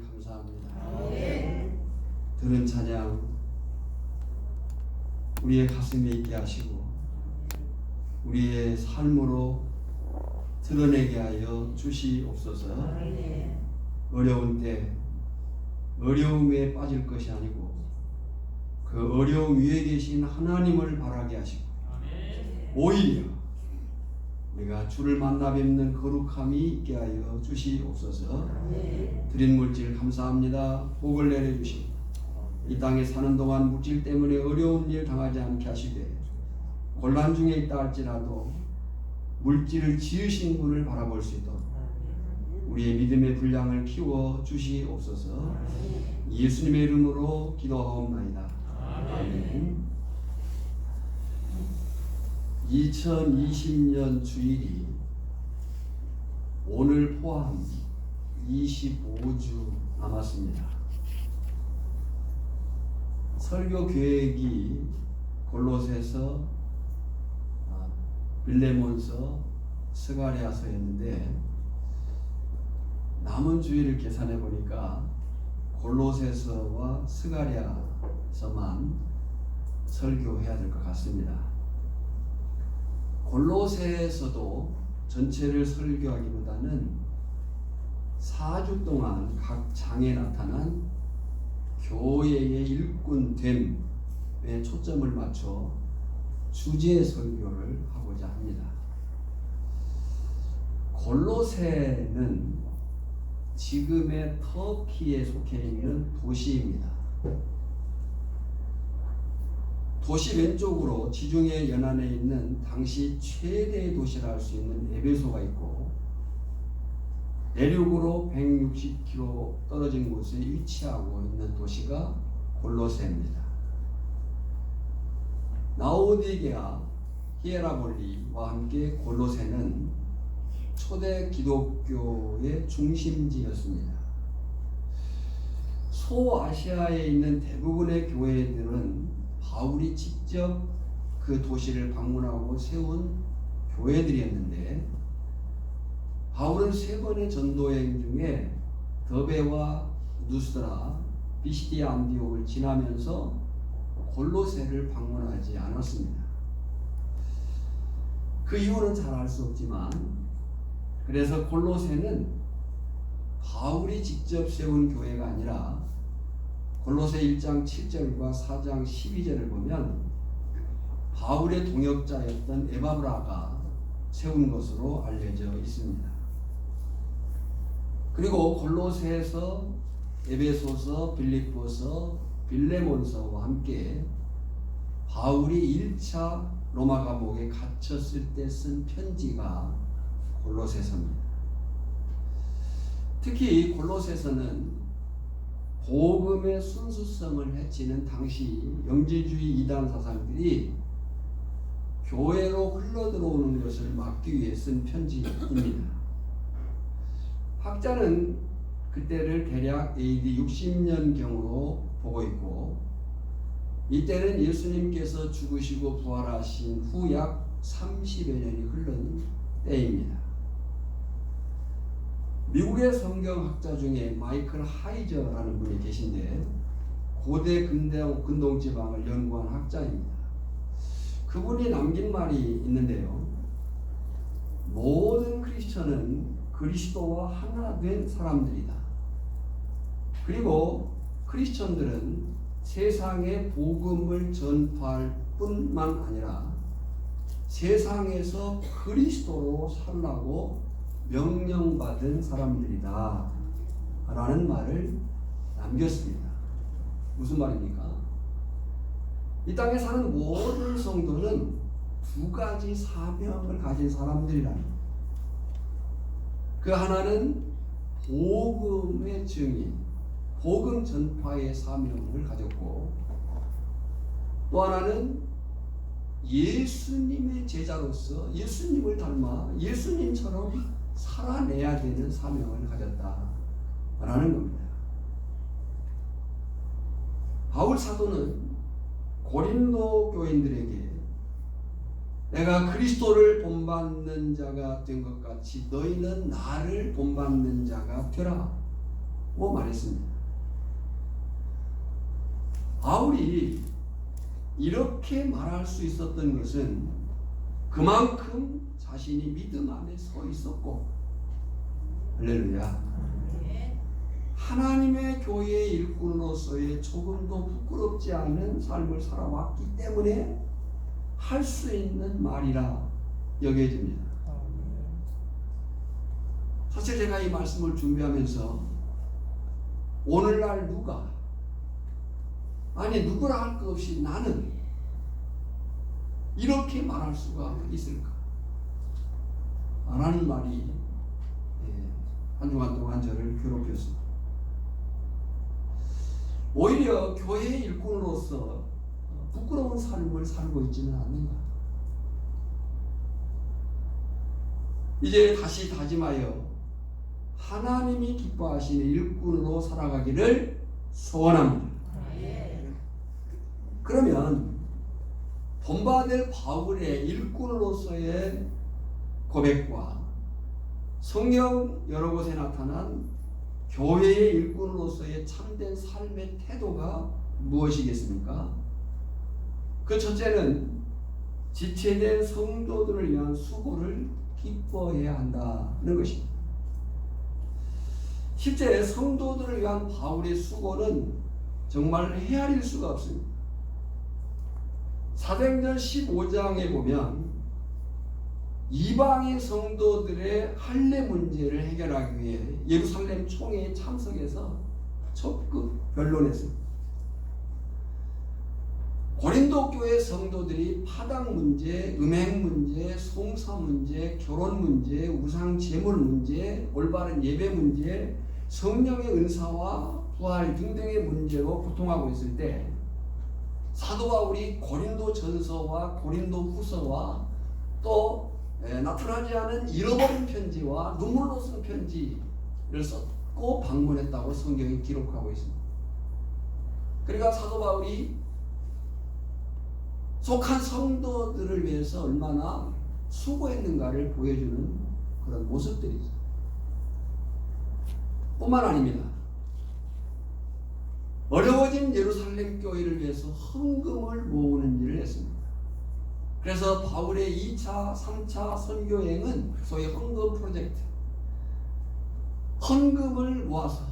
감사합니다. 네. 들은 찬양 우리의 가슴에 있게 하시고 우리의 삶으로 드러내게 하여 주시옵소서. 어려운 때 어려움에 빠질 것이 아니고 그 어려움 위에 계신 하나님을 바라게 하시고 오히려 우리가 주를 만나 뵙는 거룩함이 있게 하여 주시옵소서. 드린 물질 감사합니다. 복을 내려주시고 이 땅에 사는 동안 물질 때문에 어려운 일 당하지 않게 하시되 곤란 중에 있다 할지라도 물질을 지으신 분을 바라볼 수 있도록 우리의 믿음의 분량을 키워 주시옵소서. 예수님의 이름으로 기도하옵나이다. 아멘. 2020년 주일이 오늘 포함 25주 남았습니다. 설교 계획이 골로새서, 빌레몬서, 스가랴서였는데 남은 주일을 계산해 보니까 골로새서와 스가랴서만 설교해야 될 것 같습니다. 골로새에서도 전체를 설교하기보다는 4주 동안 각 장에 나타난 교회의 일꾼됨에 초점을 맞춰 주제 설교를 하고자 합니다. 골로새는 지금의 터키에 속해 있는 도시입니다. 도시 왼쪽으로 지중해 연안에 있는 당시 최대의 도시라 할 수 있는 에베소가 있고 내륙으로 160km 떨어진 곳에 위치하고 있는 도시가 골로새입니다. 라오디게아, 히에라볼리와 함께 골로새는 초대 기독교의 중심지였습니다. 소아시아에 있는 대부분의 교회들은 바울이 직접 그 도시를 방문하고 세운 교회들이었는데 바울은 3번의 전도여행 중에 더베와 누스라, 비시디아 안디옥을 지나면서 골로새를 방문하지 않았습니다. 그 이유는 잘 알 수 없지만 그래서 골로새는 바울이 직접 세운 교회가 아니라 골로새 1장 7절과 4장 12절을 보면 바울의 동역자였던 에바브라가 세운 것으로 알려져 있습니다. 그리고 골로새에서 에베소서, 빌립보서, 빌레몬서와 함께 바울이 1차 로마 감옥에 갇혔을 때 쓴 편지가 골로새서입니다. 특히 골로새서는 복음의 순수성을 해치는 당시 영지주의 이단 사상들이 교회로 흘러들어오는 것을 막기 위해 쓴 편지입니다. 학자는 그때를 대략 AD 60년경으로 보고 있고 이때는 예수님께서 죽으시고 부활하신 후 약 30여 년이 흐른 때입니다. 미국의 성경학자 중에 마이클 하이저라는 분이 계신데 고대 근동지방을 연구한 학자입니다. 그분이 남긴 말이 있는데요. 모든 크리스천은 그리스도와 하나 된 사람들이다. 그리고 크리스천들은 세상에 복음을 전파할 뿐만 아니라 세상에서 그리스도로 살라고 명령받은 사람들이다 라는 말을 남겼습니다. 무슨 말입니까? 이 땅에 사는 모든 성도는 2가지 사명을 가진 사람들이라는 거예요. 그 하나는 복음의 증인, 복음 전파의 사명을 가졌고 또 하나는 예수님의 제자로서 예수님을 닮아 예수님처럼 살아내야 되는 사명을 가졌다라는 겁니다. 바울 사도는 고린도 교인들에게 내가 그리스도를 본받는 자가 된 것 같이 너희는 나를 본받는 자가 되라 말했습니다. 바울이 이렇게 말할 수 있었던 것은 그만큼 자신이 믿음 안에 서 있었고, 할렐루야, 하나님의 교회의 일꾼으로서의 조금도 부끄럽지 않은 삶을 살아왔기 때문에 할 수 있는 말이라 여겨집니다. 사실 제가 이 말씀을 준비하면서 오늘날 누구라 할 것 없이 나는 이렇게 말할 수가 있을까? 라는 말이 한 주간 동안 저를 괴롭혔습니다. 오히려 교회의 일꾼으로서 부끄러운 삶을 살고 있지는 않는가? 이제 다시 다짐하여 하나님이 기뻐하시는 일꾼으로 살아가기를 소원합니다. 그러면 본받을 바울의 일꾼으로서의 고백과 성경 여러 곳에 나타난 교회의 일꾼으로서의 참된 삶의 태도가 무엇이겠습니까? 그 첫째는 지체된 성도들을 위한 수고를 기뻐해야 한다는 것입니다. 실제 성도들을 위한 바울의 수고는 정말 헤아릴 수가 없습니다. 사도행전 15장에 보면 이방인 성도들의 할례 문제를 해결하기 위해 예루살렘 총회에 참석해서 적극 변론했습니다. 고린도 교회 성도들이 파당 문제, 음행 문제, 송사 문제, 결혼 문제, 우상 제물 문제, 올바른 예배 문제, 성령의 은사와 부활 등등의 문제로 고통하고 있을 때 사도 바울이 고린도 전서와 고린도 후서와 또 나타나지 않은 잃어버린 편지와 눈물로 쓴 편지를 썼고 방문했다고 성경이 기록하고 있습니다. 그러니까 사도 바울이 속한 성도들을 위해서 얼마나 수고했는가를 보여주는 그런 모습들이죠. 뿐만 아닙니다. 어려워진 예루살렘 교회를 위해서 헌금을 모으는 일을 했습니다. 그래서 바울의 2차, 3차 선교여행은 소위 헌금 프로젝트, 헌금을 모아서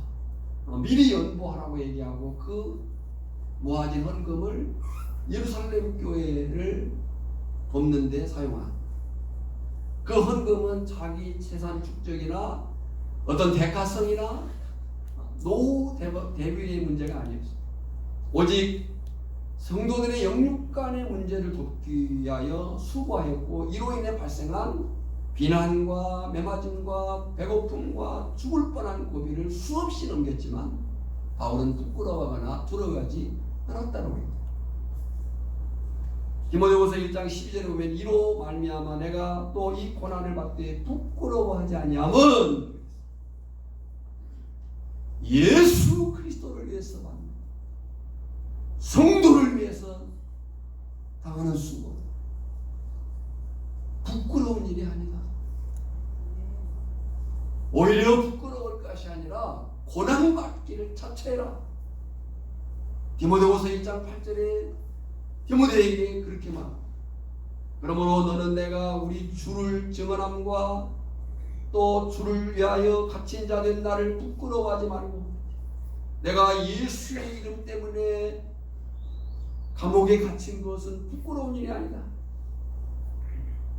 미리 연보하라고 얘기하고 그 모아진 헌금을 예루살렘 교회를 돕는 데 사용한, 그 헌금은 자기 재산 축적이나 어떤 대가성이나 노후 대비의 문제가 아니었습니다. 오직 성도들의 영육간의 문제를 돕기 위하여 수고하였고, 이로 인해 발생한 비난과 매맞음과 배고픔과 죽을 뻔한 고비를 수없이 넘겼지만 바울은 부끄러워하거나 두려워하지 않았다는 겁니다. 디모데후서 1장 12절에 보면 이로 말미암아 내가 또 이 고난을 받되 부끄러워하지 아니함은 예수 그리스도를 위해서 받는, 성도를 위해서 당하는 수고, 부끄러운 일이 아니다. 오히려 부끄러울 것이 아니라 고난받기를 자체해라. 디모데후서 1장 8절에 디모데에게 그렇게 말합니다. 그러므로 너는 내가 우리 주를 증언함과 또 주를 위하여 갇힌 자 된 나를 부끄러워하지 말고, 내가 예수의 이름 때문에 감옥에 갇힌 것은 부끄러운 일이 아니다.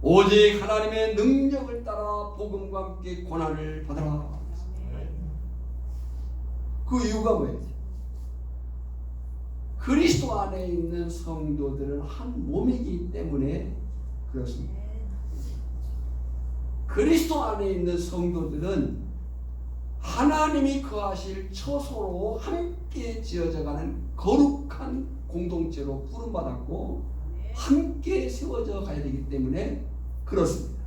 오직 하나님의 능력을 따라 복음과 함께 고난을 받아라. 그 이유가 뭐예요? 그리스도 안에 있는 성도들은 한 몸이기 때문에 그렇습니다. 그리스도 안에 있는 성도들은 하나님이 거하실 처소로 함께 지어져가는 거룩한 공동체로 부름받았고 함께 세워져 가야 되기 때문에 그렇습니다.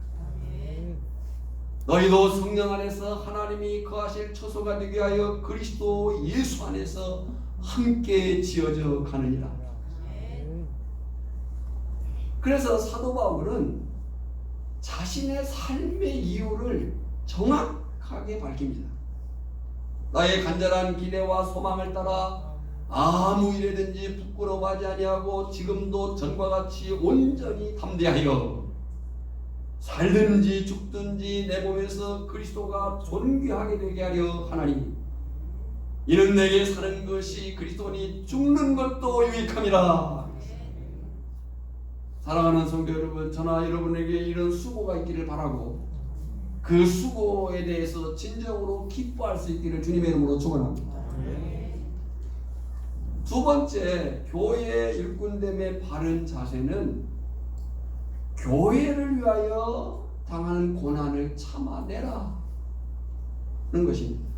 너희도 성령 안에서 하나님이 거하실 처소가 되게 하여 그리스도 예수 안에서 함께 지어져 가느니라. 그래서 사도 바울은 자신의 삶의 이유를 정확하게 밝힙니다. 나의 간절한 기대와 소망을 따라 아무 일에든지 부끄러워하지 아니하고 지금도 전과 같이 온전히 담대하여 살든지 죽든지 내 몸에서 그리스도가 존귀하게 되게 하려 하나니 이는 내게 사는 것이 그리스도니 죽는 것도 유익함이라. 사랑하는 성도 여러분, 저나 여러분에게 이런 수고가 있기를 바라고 그 수고에 대해서 진정으로 기뻐할 수 있기를 주님의 이름으로 축원합니다. 두 번째, 교회의 일꾼됨의 바른 자세는 교회를 위하여 당하는 고난을 참아내라 는 것입니다.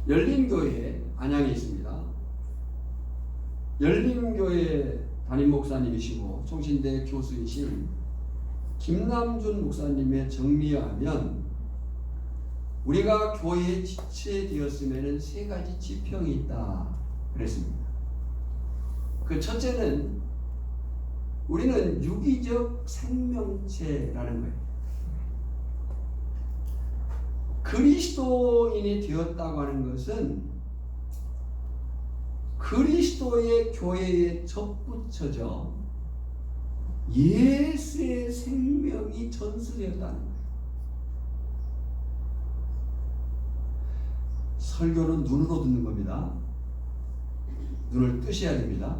열린교회 안양에 있습니다. 열린교회 담임 목사님이시고 총신대 교수이신 김남준 목사님의 정리하면 우리가 교회에 지체되었으면 세 가지 지평이 있다 그랬습니다. 그 첫째는 우리는 유기적 생명체라는 거예요. 그리스도인이 되었다고 하는 것은 그리스도의 교회에 접붙여져 예수의 생명이 전수되었다는 거예요. 설교는 눈으로 듣는 겁니다. 눈을 뜨셔야 됩니다.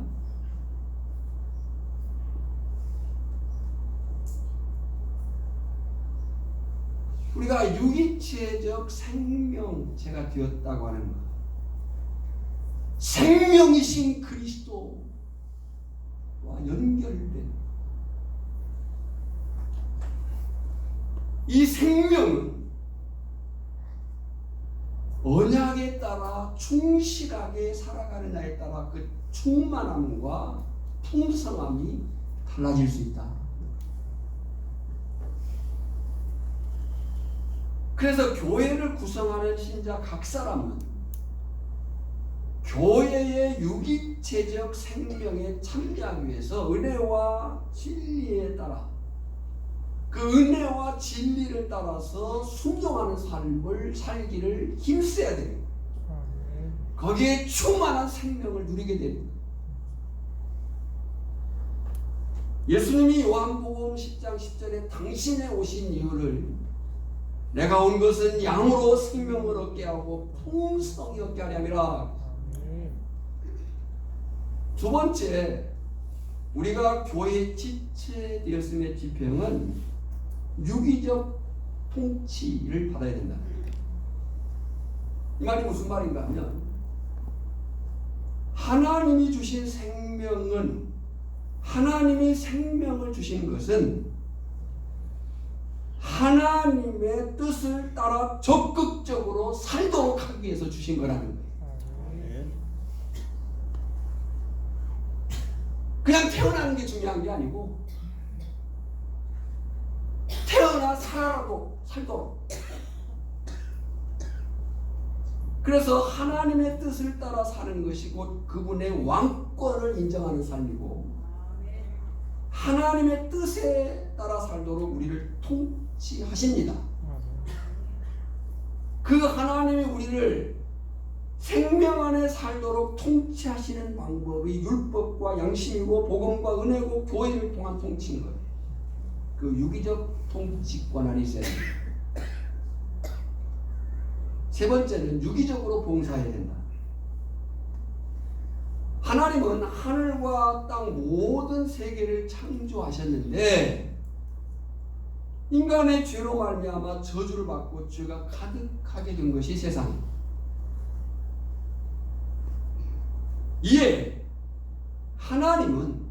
우리가 유기체적 생명체가 되었다고 하는 것, 생명이신 그리스도와 연결된 이 생명은 언약에 따라 충실하게 살아가느냐에 따라 그 충만함과 풍성함이 달라질 수 있다. 그래서 교회를 구성하는 신자 각 사람은 교회의 유기체적 생명에 참여하기 위해서 은혜와 진리에 따라 그 은혜와 진리를 따라서 순종하는 삶을 살기를 힘써야 됩니다. 거기에 충만한 생명을 누리게 됩니다. 예수님이 요한복음 10장 10절에 당신의 오신 이유를 내가 온 것은 양으로 생명을 얻게 하고 풍성히 얻게 하려 함이라. 두 번째, 우리가 교회에 지체되었음의 지평은 유기적 통치를 받아야 된다. 이 말이 무슨 말인가 하면 하나님이 주신 생명은 하나님이 생명을 주신 것은 하나님의 뜻을 따라 적극적으로 살도록 하기 위해서 주신 거라는 거예요. 그냥 태어나는 게 중요한 게 아니고 태어나 살도록. 그래서 하나님의 뜻을 따라 사는 것이 곧 그분의 왕권을 인정하는 삶이고 하나님의 뜻에 따라 살도록 우리를 통치하십니다. 그 하나님이 우리를 생명 안에 살도록 통치하시는 방법이 율법과 양심이고 복음과 은혜고 교회를 통한 통치인 거예요. 그 유기적 통치권 안에 있어야 됩니다. 세 번째는 유기적으로 봉사해야 된다. 하나님은 하늘과 땅 모든 세계를 창조하셨는데 인간의 죄로 말미암아 저주를 받고 죄가 가득하게 된 것이 세상입니다. 이에 하나님은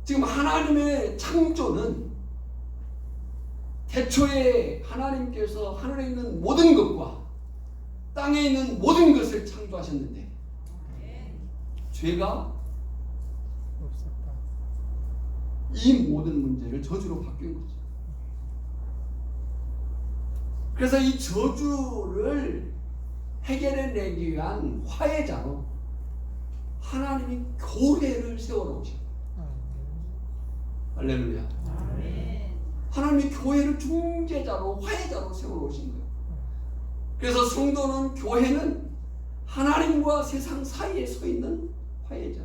지금 하나님의 창조는 태초에 하나님께서 하늘에 있는 모든 것과 땅에 있는 모든 것을 창조하셨는데 죄가 없었다. 이 모든 문제를 저주로 바뀐 거죠. 그래서 이 저주를 해결해내기 위한 화해자로 하나님이 교회를 세워 놓으셨어요. 할렐루야. 하나님이 교회를 중재자로 화해자로 세워 놓으신 거예요. 그래서 성도는, 교회는 하나님과 세상 사이에 서 있는 화해자.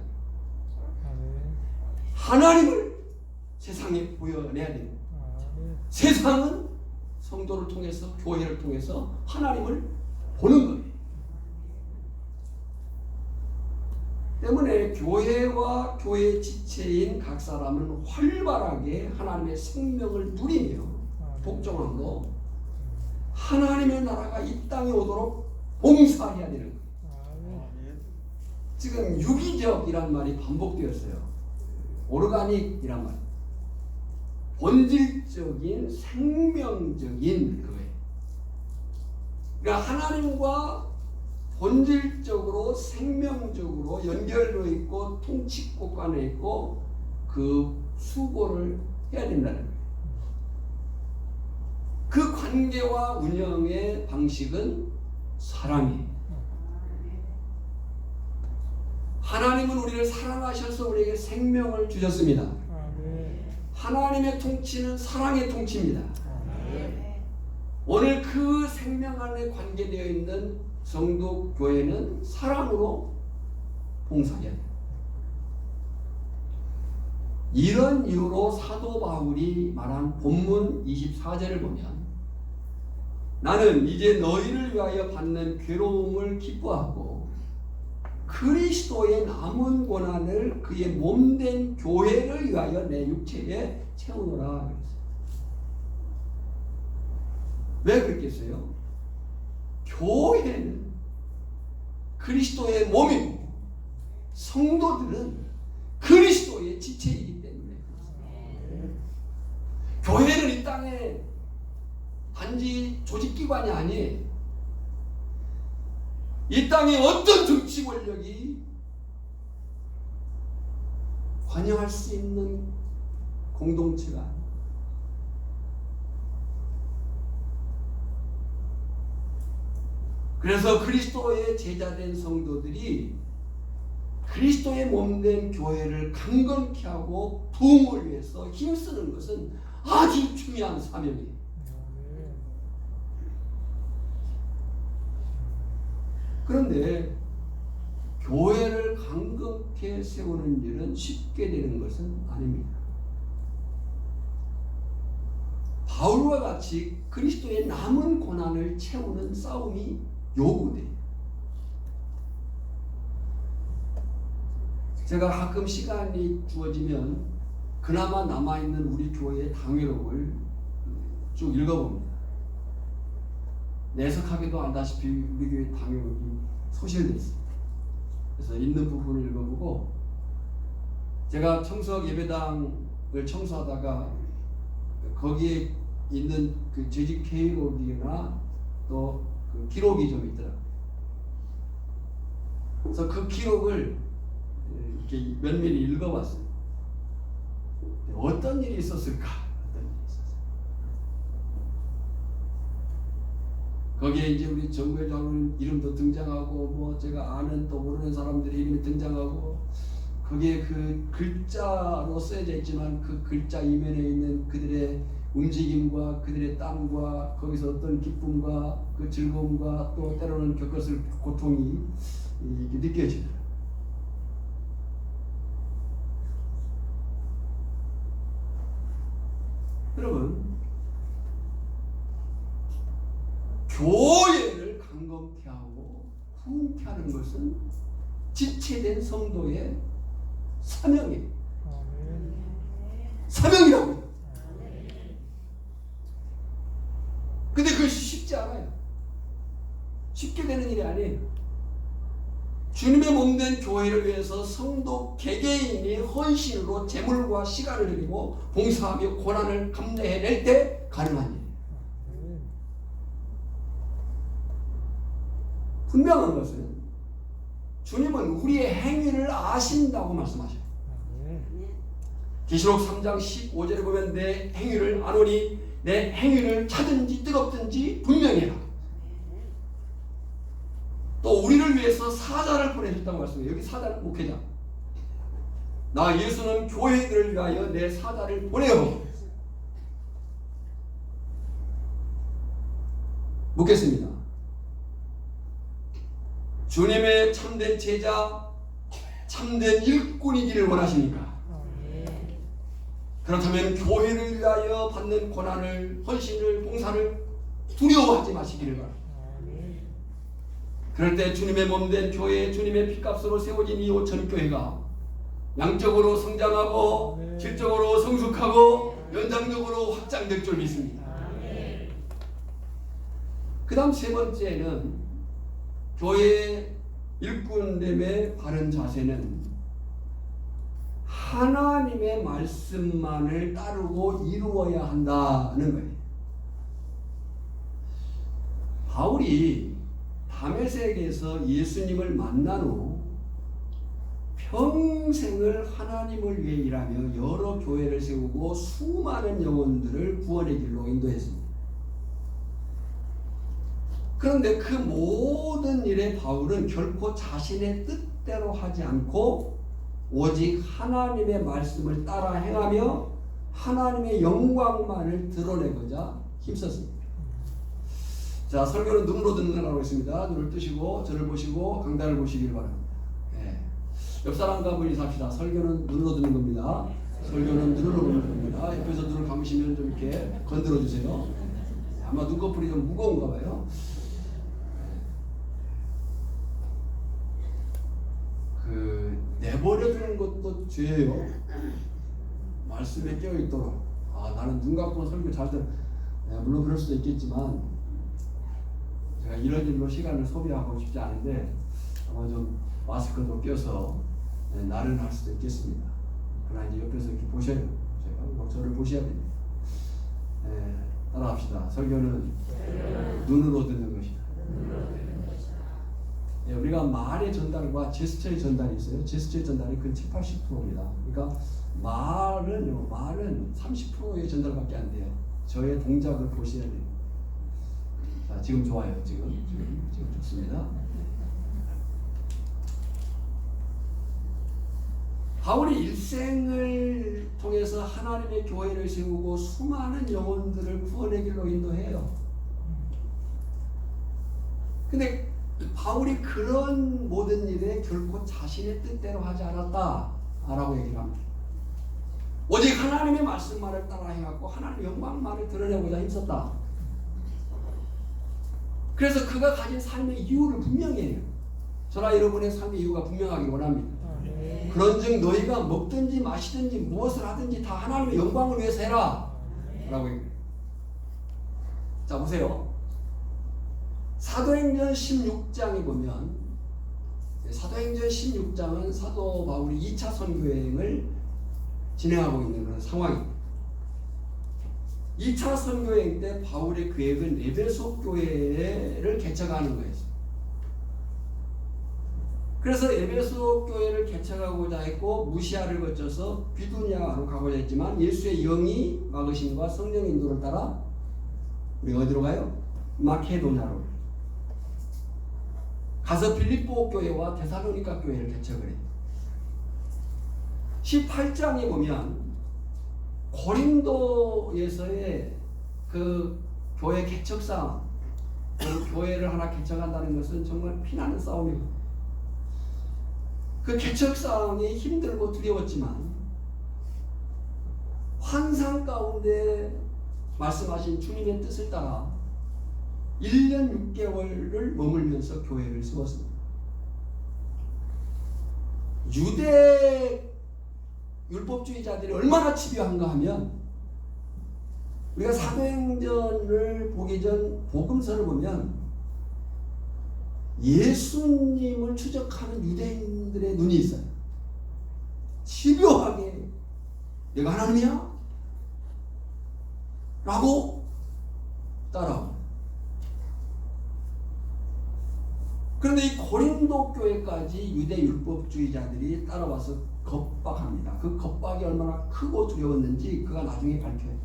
하나님을 세상에 보여내야 됩니다. 세상은 성도를 통해서, 교회를 통해서 하나님을 보는 거예요. 때문에 교회와 교회 지체인 각 사람은 활발하게 하나님의 생명을 누리며 복종함으로 하나님의 나라가 이 땅에 오도록 봉사해야 되는 거예요. 지금 유기적이란 말이 반복되었어요. 오르가닉이란 말, 본질적인 생명적인 거예요. 그러니까 하나님과 본질적으로 생명적으로 연결되어 있고 통치국 안에 있고 그 수고를 해야 된다는 거예요. 그 관계와 운영의 방식은 사랑이에요. 하나님은 우리를 사랑하셔서 우리에게 생명을 주셨습니다. 하나님의 통치는 사랑의 통치입니다. 오늘 그 생명 안에 관계되어 있는 성도 교회는 사랑으로 봉사해야 돼요. 이런 이유로 사도 바울이 말한 본문 24절을 보면 나는 이제 너희를 위하여 받는 괴로움을 기뻐하고 그리스도의 남은 고난을 그의 몸된 교회를 위하여 내 육체에 채우노라. 왜 그랬겠어요? 교회는 그리스도의 몸이고 성도들은 그리스도의 지체이기 때문에 교회는 이 땅에 단지 조직기관이 아니에요. 이 땅에 어떤 정치 권력이 관여할 수 있는 공동체가 아니에요. 그래서 그리스도의 제자된 성도들이 그리스도의 몸된 교회를 강건케 하고 부흥을 위해서 힘쓰는 것은 아주 중요한 사명이에요. 그런데 교회를 강건케 세우는 일은 쉽게 되는 것은 아닙니다. 바울과 같이 그리스도의 남은 고난을 채우는 싸움이 요구돼요. 제가 가끔 시간이 주어지면 그나마 남아있는 우리 교회의 당회록을 쭉 읽어봅니다. 내석하기도 알다시피 우리 교회 당회록이 소실됐어요. 그래서 있는 부분을 읽어보고 제가 청석 예배당을 청소하다가 거기에 있는 그 재직 회의록이나 또 그 기록이 좀 있더라고요. 그래서 그 기록을 이렇게 면밀히 읽어봤어요. 어떤 일이 있었을까? 어떤 일이 있었을까? 거기에 이제 우리 정부회 장로님 이름도 등장하고 뭐 제가 아는 또 모르는 사람들의 이름이 등장하고 거기에 그 글자로 쓰여져 있지만 그 글자 이면에 있는 그들의 움직임과 그들의 땀과 거기서 어떤 기쁨과 그 즐거움과 또 때로는 겪었을 고통이 이렇게 느껴지더라고요. 여러분, 교회를 강건케 하고 부흥케 하는 것은 지체된 성도의 사명이에요. 사명이라고요. 근데 그것이 쉽지 않아요. 쉽게 되는 일이 아니에요. 주님의 몸된 교회를 위해서 성도 개개인이 헌신으로 재물과 시간을 드리고 봉사하며 고난을 감내해낼 때 가능한 일이에요. 분명한 것은 주님은 우리의 행위를 아신다고 말씀하셔요. 계시록 3장 15절에 보면 내 행위를 아노니 내 행위를 차든지 뜨겁든지 분명히 해라. 또 우리를 위해서 사자를 보내셨다고 말씀해요. 여기 사자는 목회자. 나 예수는 교회들을 위하여 내 사자를 보내어 묻겠습니다. 주님의 참된 제자, 참된 일꾼이기를 원하십니까? 그렇다면 교회를 위하여 받는 고난을, 헌신을, 봉사를 두려워하지 마시기를 바랍니다. 그럴 때 주님의 몸된 교회, 주님의 피값으로 세워진 이 오천교회가 양적으로 성장하고 질적으로 성숙하고 연장적으로 확장될 줄 믿습니다. 그 다음 세 번째는 교회 일꾼됨의 바른 자세는 하나님의 말씀만을 따르고 이루어야 한다는 거예요. 바울이 다메섹에서 예수님을 만난 후 평생을 하나님을 위해 일하며 여러 교회를 세우고 수많은 영혼들을 구원의 길로 인도했습니다. 그런데 그 모든 일에 바울은 결코 자신의 뜻대로 하지 않고 오직 하나님의 말씀을 따라 행하며 하나님의 영광만을 드러내고자 힘썼습니다. 자, 설교는 눈으로 듣는다고 했습니다. 눈을 뜨시고 저를 보시고 강단을 보시길 바랍니다. 옆 사람과 분이 삽시다. 설교는 눈으로 듣는 겁니다. 설교는 눈으로 보는 겁니다. 옆에서 눈을 감으시면 좀 이렇게 건드려 주세요. 아마 눈꺼풀이 좀 무거운가 봐요. 내버려 두는 것도 죄예요. 말씀에 깨어 있도록. 나는 눈 감고 설교 잘 들어. 물론 그럴 수도 있겠지만 제가 이런 일로 시간을 소비하고 싶지 않은데 아마 좀 마스크도 껴서 나른할 수도 있겠습니다. 그러나 이제 옆에서 이렇게 보셔요. 제가 저를 보셔야 됩니다. 따라합시다. 설교는 눈으로 듣는 것이다. 우리가 말의 전달과 제스처의 전달이 있어요. 제스처의 전달이 그 70-80%입니다. 그러니까 말은 30%의 전달밖에 안 돼요. 저의 동작을 보셔야 돼요. 자, 지금 좋아요. 지금 좋습니다. 바울이 일생을 통해서 하나님의 교회를 세우고 수많은 영혼들을 구원의 길로 인도해요. 근데 바울이 그런 모든 일에 결코 자신의 뜻대로 하지 않았다라고 얘기를 합니다. 오직 하나님의 말씀만을 따라 행하고 하나님의 영광만을 드러내고자 힘썼다. 그래서 그가 가진 삶의 이유를 분명히 해요. 저나 여러분의 삶의 이유가 분명하기 원합니다. 그런즉 너희가 먹든지 마시든지 무엇을 하든지 다 하나님의 영광을 위해서 해라 라고 얘기해요. 자, 보세요. 사도행전 16장에 보면 사도행전 16장은 사도 바울이 2차 선교여행을 진행하고 있는 그런 상황입니다. 2차 선교여행 때 바울의 계획은 에베소 교회를 개척하는 거였어요. 그래서 에베소 교회를 개척하고자 했고 무시아를 거쳐서 비두니아로 가고자 했지만 예수의 영이 막으심과 성령 인도를 따라 우리 어디로 가요? 마케도냐로 가서 필립보 교회와 데살로니가 교회를 개척을 해요. 18장에 보면 고린도에서의 그 교회 개척 싸움, 그 교회를 하나 개척한다는 것은 정말 피나는 싸움이고 그 개척 싸움이 힘들고 두려웠지만 환상 가운데 말씀하신 주님의 뜻을 따라 1년 6개월을 머물면서 교회를 세웠습니다. 유대 율법주의자들이 얼마나 집요한가 하면 우리가 사도행전을 보기 전 복음서를 보면 예수님을 추적하는 유대인들의 눈이 있어요. 집요하게 내가 하나님이야? 라고 따라옵니다. 그런데 이 고린도 교회까지 유대 율법주의자들이 따라와서 겁박합니다. 그 겁박이 얼마나 크고 두려웠는지 그가 나중에 밝혀요.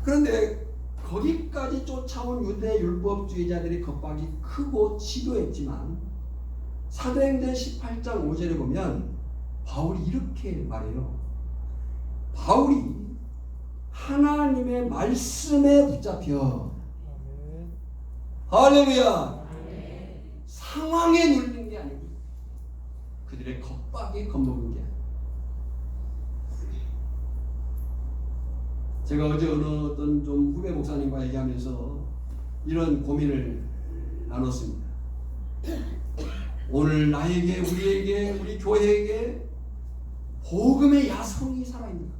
그런데 거기까지 쫓아온 유대 율법주의자들의 겁박이 크고 집요했지만 사도행전 18장 5절에 보면 바울이 이렇게 말해요. 바울이 하나님의 말씀에 붙잡혀 할렐루야 상황에 눌린 게 아니고 그들의 겁박에 겁먹은 게 아니에요. 제가 어제 어떤 좀 후배 목사님과 얘기하면서 이런 고민을 나눴습니다. 오늘 나에게, 우리에게, 우리 교회에게 복음의 야성이 살아있는가?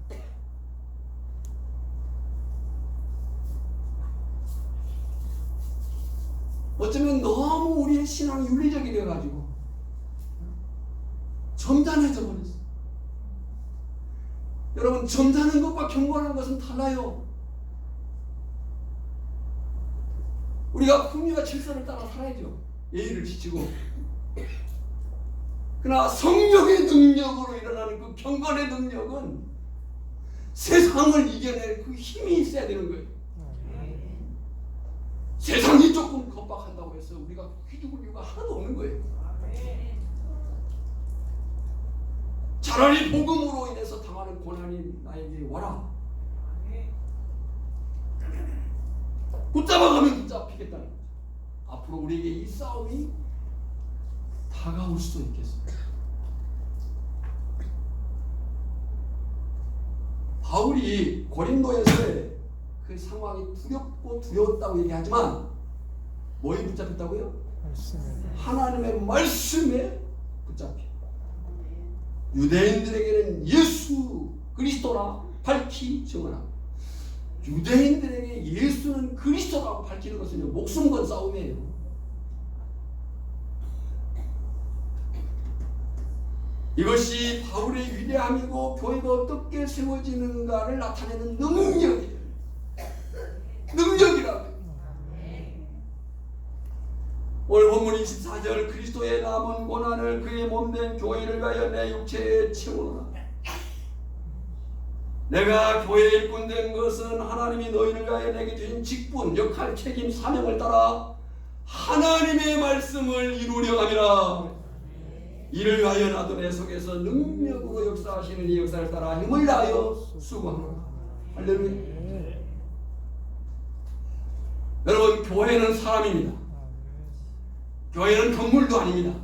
어쩌면 너무 우리의 신앙이 윤리적이 되어가지고 점잖아져 버렸어. 여러분, 점잖은 것과 경건한 것은 달라요. 우리가 풍요와 질서를 따라 살아야죠. 예의를 지키고. 그러나 성령의 능력으로 일어나는 그 경건의 능력은 세상을 이겨낼 그 힘이 있어야 되는 거예요. 세상이 조금 겁박한다고 해서 우리가 휘죽을 이유가 하나도 없는 거예요. 차라리 복음으로 인해서 당하는 고난이 나에게 와라. 붙잡아가면 붙잡히겠다는 거죠. 앞으로 우리에게 이 싸움이 다가올 수도 있겠습니다. 바울이 고린도에서의 그 상황이 두렵고 두려웠다고 얘기하지만 뭐에 붙잡혔다고요? 하나님의 말씀에 붙잡혀. 유대인들에게는 예수 그리스도라 밝히 증언하고, 유대인들에게 예수는 그리스도라고 밝히는 것은 목숨 건 싸움이에요. 이것이 바울의 위대함이고 교회가 어떻게 세워지는가를 나타내는 능력이에요. 능력이라고. 오늘 본문 24절, 그리스도의 남은 고난을 그의 몸된 교회를 위하여 내 육체에 채우노라. 내가 교회의 일꾼 된 것은 하나님이 너희를 위하여 내게 주신 직분, 역할, 책임, 사명을 따라 하나님의 말씀을 이루려 함이라. 이를 위하여 나도 내 속에서 능력으로 역사하시는 이 역사를 따라 힘을 다하여 수고하노라. 할렐루야. 여러분, 교회는 사람입니다. 교회는 건물도 아닙니다.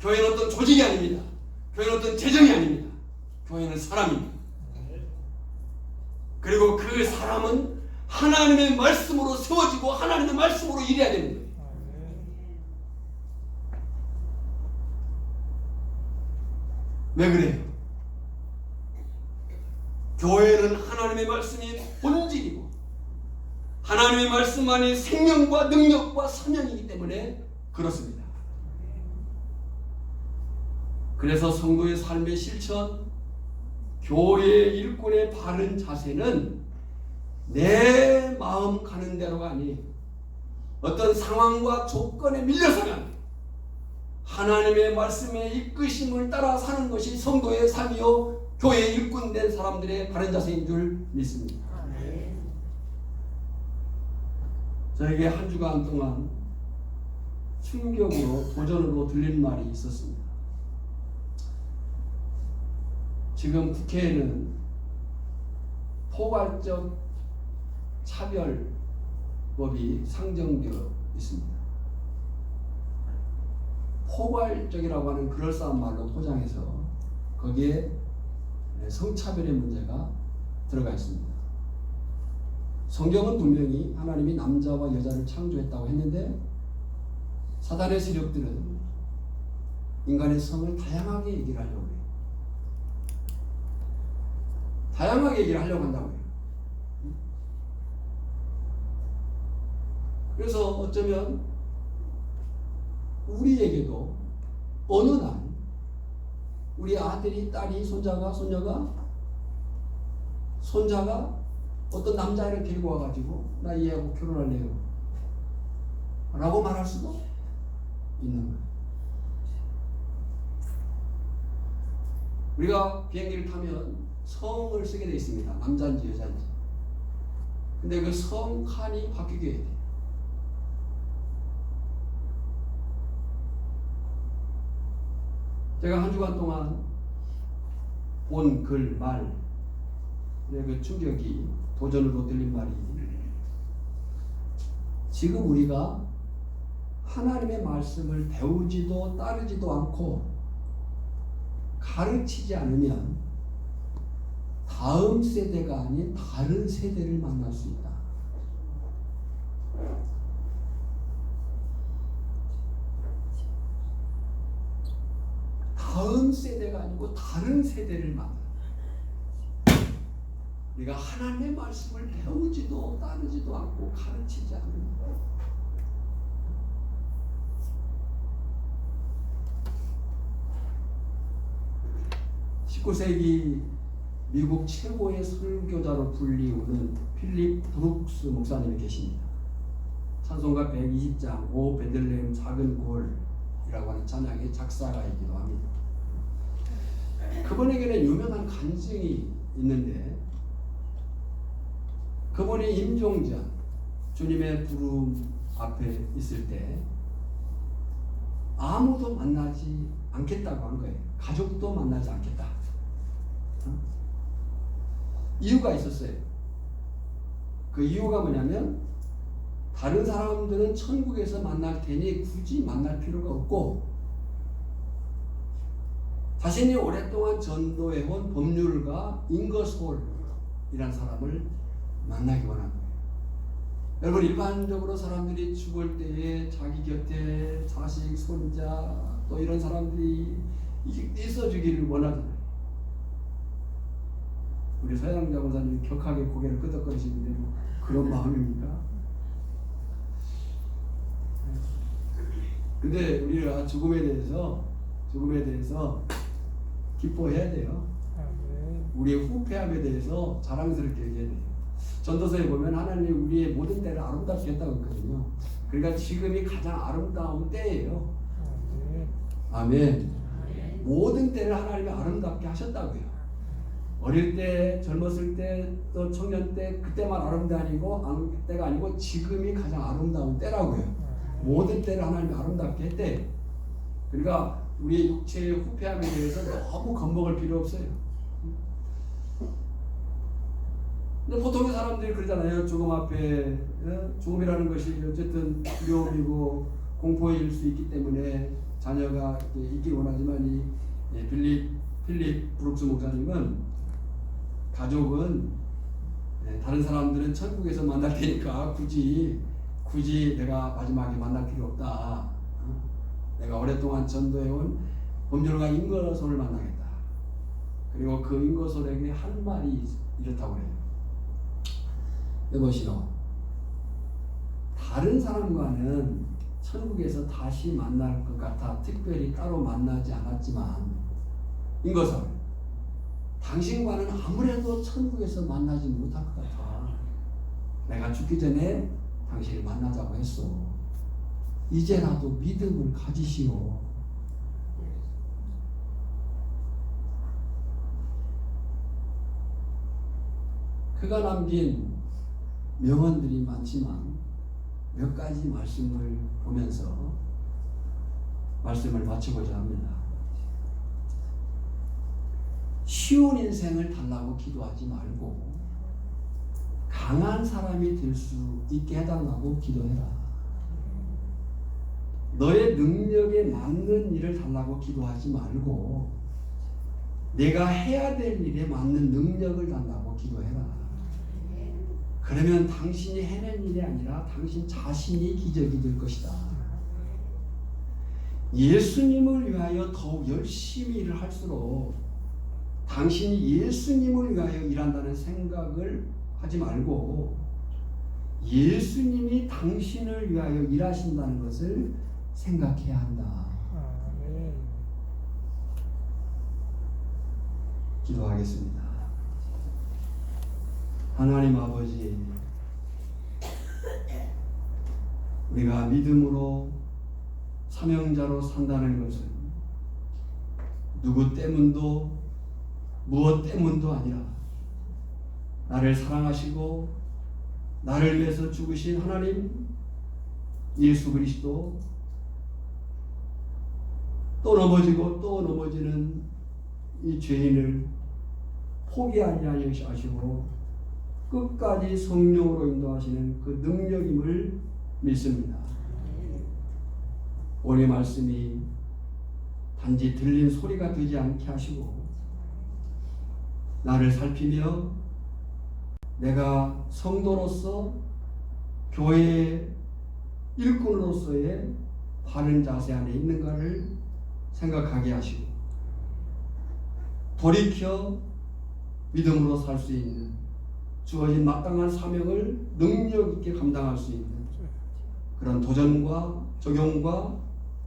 교회는 어떤 조직이 아닙니다. 교회는 어떤 재정이 아닙니다. 교회는 사람입니다. 그리고 그 사람은 하나님의 말씀으로 세워지고 하나님의 말씀으로 일해야 되는 거예요. 왜 그래요? 교회는 하나님의 말씀이 본질이고 하나님의 말씀만이 생명과 능력과 사명이기 때문에 그렇습니다. 그래서 성도의 삶의 실천, 교회의 일꾼의 바른 자세는 내 마음 가는 대로가 아니에요. 어떤 상황과 조건에 밀려서는 하나님의 말씀의 이끄심을 따라 사는 것이 성도의 삶이요 교회의 일꾼된 사람들의 바른 자세인 줄 믿습니다. 저에게 한 주간 동안 충격으로 도전으로 들린 말이 있었습니다. 지금 국회에는 포괄적 차별법이 상정되어 있습니다. 포괄적이라고 하는 그럴싸한 말로 포장해서 거기에 성차별의 문제가 들어가 있습니다. 성경은 분명히 하나님이 남자와 여자를 창조했다고 했는데 사단의 세력들은 인간의 성을 다양하게 얘기를 하려고 해요. 다양하게 얘기를 하려고 한다고 해요. 그래서 어쩌면 우리에게도 어느 날 우리 아들이, 딸이, 손자가, 손녀가, 손자가 어떤 남자를 데리고 와가지고 나 얘하고 결혼할래요 라고 말할 수도 있는 거예요. 우리가 비행기를 타면 성을 쓰게 되어 있습니다. 남자인지 여자인지. 근데 그 성 칸이 바뀌게 해야 돼요. 제가 한 주간 동안 본 글, 말, 그 충격이 도전으로 들린 말이 지금 우리가 하나님의 말씀을 배우지도 따르지도 않고 가르치지 않으면 다음 세대가 아닌 다른 세대를 만날 수 있다. 다음 세대가 아니고 다른 세대를 만나. 우리가 하나님의 말씀을 배우지도 따르지도 않고 가르치지 않는 것. 19세기 미국 최고의 설교자로 불리우는 필립 브룩스 목사님이 계십니다. 찬송가 120장 오 베들레헴 작은 골이라고 하는 찬양의 작사가이기도 합니다. 그분에게는 유명한 간증이 있는데, 그분이 임종전 주님의 부름 앞에 있을 때 아무도 만나지 않겠다고 한 거예요. 가족도 만나지 않겠다. 이유가 있었어요. 그 이유가 뭐냐면, 다른 사람들은 천국에서 만날 테니 굳이 만날 필요가 없고, 자신이 오랫동안 전도해온 법률가 잉거솔이라는 사람을 만나기 원한 거예요. 여러분, 일반적으로 사람들이 죽을 때에 자기 곁에 자식, 손자 또 이런 사람들이 있어주기를 원하잖아요. 우리 서양자 권사님이 격하게 고개를 끄덕거리시는데 그런 마음입니까? 근데 우리가 죽음에 대해서 기뻐해야 돼요. 우리의 후패함에 대해서 자랑스럽게 얘기해야 돼요. 전도서에 보면 하나님 우리의 모든 때를 아름답게 했다고 했거든요. 그러니까 지금이 가장 아름다운 때예요. 아멘. 모든 때를 하나님이 아름답게 하셨다고요. 어릴 때, 젊었을 때, 또 청년 때, 그때만 아름다운 때가 아니고 지금이 가장 아름다운 때라고요. 모든 때를 하나님이 아름답게 했대요. 그러니까 우리의 육체의 후패함에 대해서 너무 겁먹을 필요 없어요. 근데 보통의 사람들이 그러잖아요. 죽음 앞에, 죽음이라는 것이 어쨌든 두려움이고 공포일 수 있기 때문에 자녀가 있길 원하지만, 이 필립 브룩스 목사님은 가족은, 다른 사람들은 천국에서 만날 테니까 굳이 내가 마지막에 만날 필요 없다. 내가 오랫동안 전도해온 법률가 잉거솔을 만나겠다. 그리고 그 잉거솔에게 한 말이 이렇다고 해요. 여보시오, 다른 사람과는 천국에서 다시 만날 것 같아 특별히 따로 만나지 않았지만, 잉거솔, 당신과는 아무래도 천국에서 만나지 못할 것 같아. 내가 죽기 전에 당신을 만나자고 했어. 이제라도 믿음을 가지시오. 그가 남긴 명언들이 많지만 몇 가지 말씀을 보면서 말씀을 마치고자 합니다. 쉬운 인생을 달라고 기도하지 말고 강한 사람이 될 수 있게 해달라고 기도해라. 너의 능력에 맞는 일을 달라고 기도하지 말고 내가 해야 될 일에 맞는 능력을 달라고 기도해라. 그러면 당신이 해낸 일이 아니라 당신 자신이 기적이 될 것이다. 예수님을 위하여 더욱 열심히 일을 할수록 당신이 예수님을 위하여 일한다는 생각을 하지 말고 예수님이 당신을 위하여 일하신다는 것을 생각해야 한다. 기도하겠습니다. 하나님 아버지, 우리가 믿음으로 사명자로 산다는 것은 누구 때문도 무엇 때문도 아니라 나를 사랑하시고 나를 위해서 죽으신 하나님 예수 그리스도, 또 넘어지고 또 넘어지는 이 죄인을 포기하지 아니하시고 끝까지 성령으로 인도하시는 그 능력임을 믿습니다. 오늘 말씀이 단지 들린 소리가 되지 않게 하시고 나를 살피며 내가 성도로서 교회의 일꾼으로서의 바른 자세 안에 있는가를 생각하게 하시고 돌이켜 믿음으로 살 수 있는 주어진 마땅한 사명을 능력 있게 감당할 수 있는 그런 도전과 적용과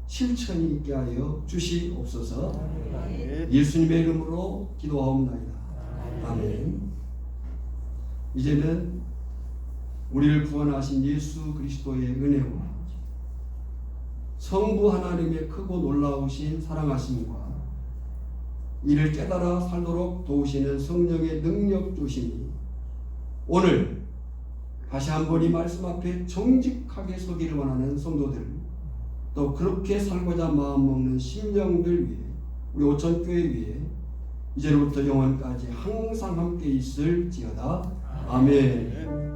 실천이 있게 하여 주시옵소서. 예수님의 이름으로 기도하옵나이다. 아멘. 이제는 우리를 구원하신 예수 그리스도의 은혜와 성부 하나님의 크고 놀라우신 사랑하심과 이를 깨달아 살도록 도우시는 성령의 능력 주심이 오늘 다시 한번 이 말씀 앞에 정직하게 서기를 원하는 성도들, 또 그렇게 살고자 마음먹는 심령들 위해, 우리 오천교회 위해 이제로부터 영원까지 항상 함께 있을지어다. 아멘.